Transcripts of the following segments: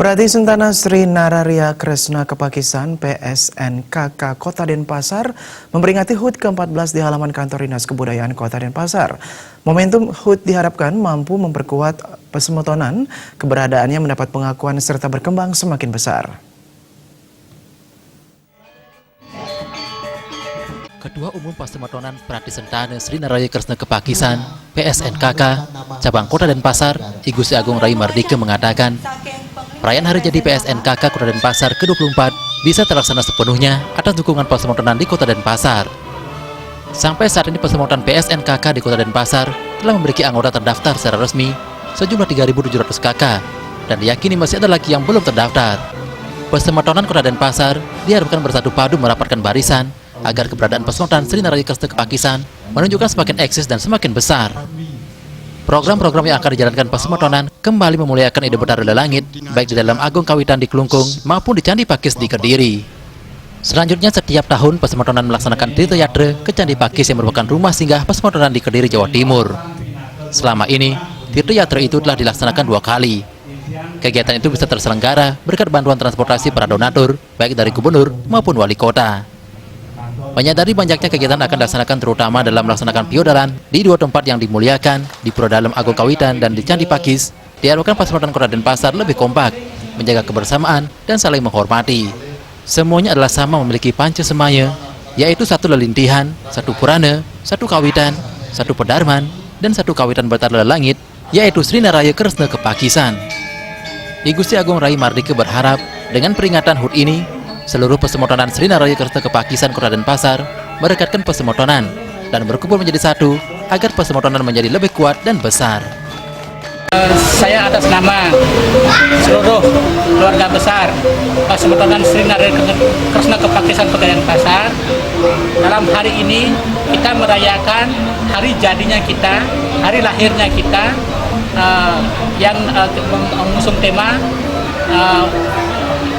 Prati Sentana Sri Nararia Kresna Kepakisan PSNKK Kota Denpasar memperingati HUT ke-14 di halaman kantor Dinas Kebudayaan Kota Denpasar. Momentum HUT diharapkan mampu memperkuat pesemotonan, keberadaannya mendapat pengakuan serta berkembang semakin besar. Ketua Umum Pasemotonan Prati Sentana Sri Nararia Kresna Kepakisan PSNKK Cabang Kota Denpasar, I Gusti Agung Rai Mardika mengatakan, perayaan Hari Jadi PSNKK Kota Denpasar ke-24 bisa terlaksana sepenuhnya atas dukungan pasemotonan di Kota Denpasar. Sampai saat ini pasemotonan PSNKK di Kota Denpasar telah memiliki anggota terdaftar secara resmi sejumlah 3.700 KK dan diyakini masih ada lagi yang belum terdaftar. Pasemotonan Kota Denpasar diharapkan bersatu padu merapatkan barisan agar keberadaan pasemotonan Sri Nararia Kresna Kepakisan menunjukkan semakin eksis dan semakin besar. Program-program yang akan dijalankan pasemotonan kembali memuliakan ide Betara Lelangit, baik di dalam Agung Kawitan di Klungkung maupun di Candi Pakis di Kediri. Selanjutnya, setiap tahun pasemotonan melaksanakan Tirta Yatra ke Candi Pakis yang merupakan rumah singgah pasemotonan di Kediri, Jawa Timur. Selama ini, Tirta Yatra itu telah dilaksanakan 2 kali. Kegiatan itu bisa terselenggara berkat bantuan transportasi para donatur, baik dari gubernur maupun wali kota. Menyadari banyaknya kegiatan akan dilaksanakan terutama dalam melaksanakan piodalan di 2 tempat yang dimuliakan, di Pura Dalam Agung Kawitan dan di Candi Pakis, diharapkan pasemotonan Kota Denpasar lebih kompak, menjaga kebersamaan dan saling menghormati. Semuanya adalah sama memiliki panca semaya, yaitu 1 lelintihan, 1 purana, 1 kawitan, 1 pedarman, dan 1 kawitan Betara Lelangit, yaitu Sri Nararia Kresna Kepakisan. I Gusti Agung Rai Mardika berharap dengan peringatan HUT ini, seluruh pasemotonan Sri Nararia Kresna Kepakisan Kota Denpasar merekatkan pasemotonan dan berkumpul menjadi satu agar pasemotonan menjadi lebih kuat dan besar. Saya atas nama seluruh keluarga besar pasemotonan Sri Nararia Kresna Kepakisan Kota Denpasar, dalam hari ini kita merayakan hari jadinya kita, hari lahirnya kita, yang mengusung tema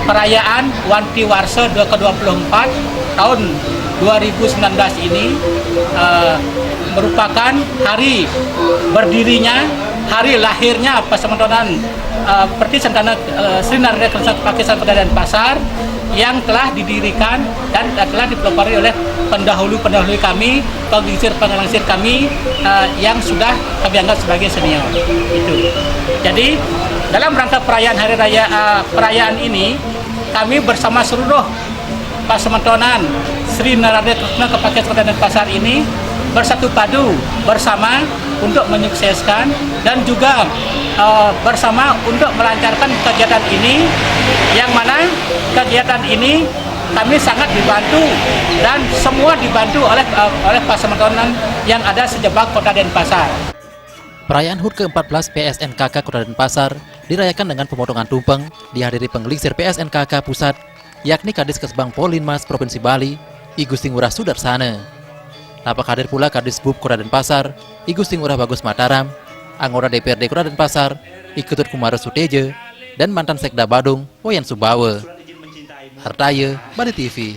perayaan Wanti Warsa ke-24 tahun 2019 ini merupakan hari berdirinya, hari lahirnya pasemotonan Prati Sentana Sri Nararia Kresna Kepakisan Kota Denpasar yang telah didirikan dan telah dipelopori oleh pendahulu-pendahulu kami, pengangsir kami yang sudah kami anggap sebagai senior. Itu. Jadi dalam rangka perayaan hari raya perayaan ini, kami bersama seluruh pasemotonan Sri Nararia Kresna Kepakisan Kota Denpasar ini bersatu padu bersama untuk menyukseskan dan juga bersama untuk melancarkan kegiatan ini, yang mana kegiatan ini kami sangat dibantu dan semua dibantu oleh pasemotonan yang ada sejebak Kota Denpasar. Perayaan HUT ke-14 PSNKK Kota Denpasar dirayakan dengan pemotongan tumpeng, dihadiri penggelingsir PSNKK Pusat, yakni Kadis Kesbang Polinmas Provinsi Bali, I Gusti Ngurah Sudarsana. Tampak hadir pula Kadis Bub Kota Denpasar, I Gusti Ngurah Bagus Mataram, anggota DPRD Kota Denpasar, I Ketut Kumara Suteja, dan mantan Sekda Badung, Wayan Subawa. Hartaya, Bali TV.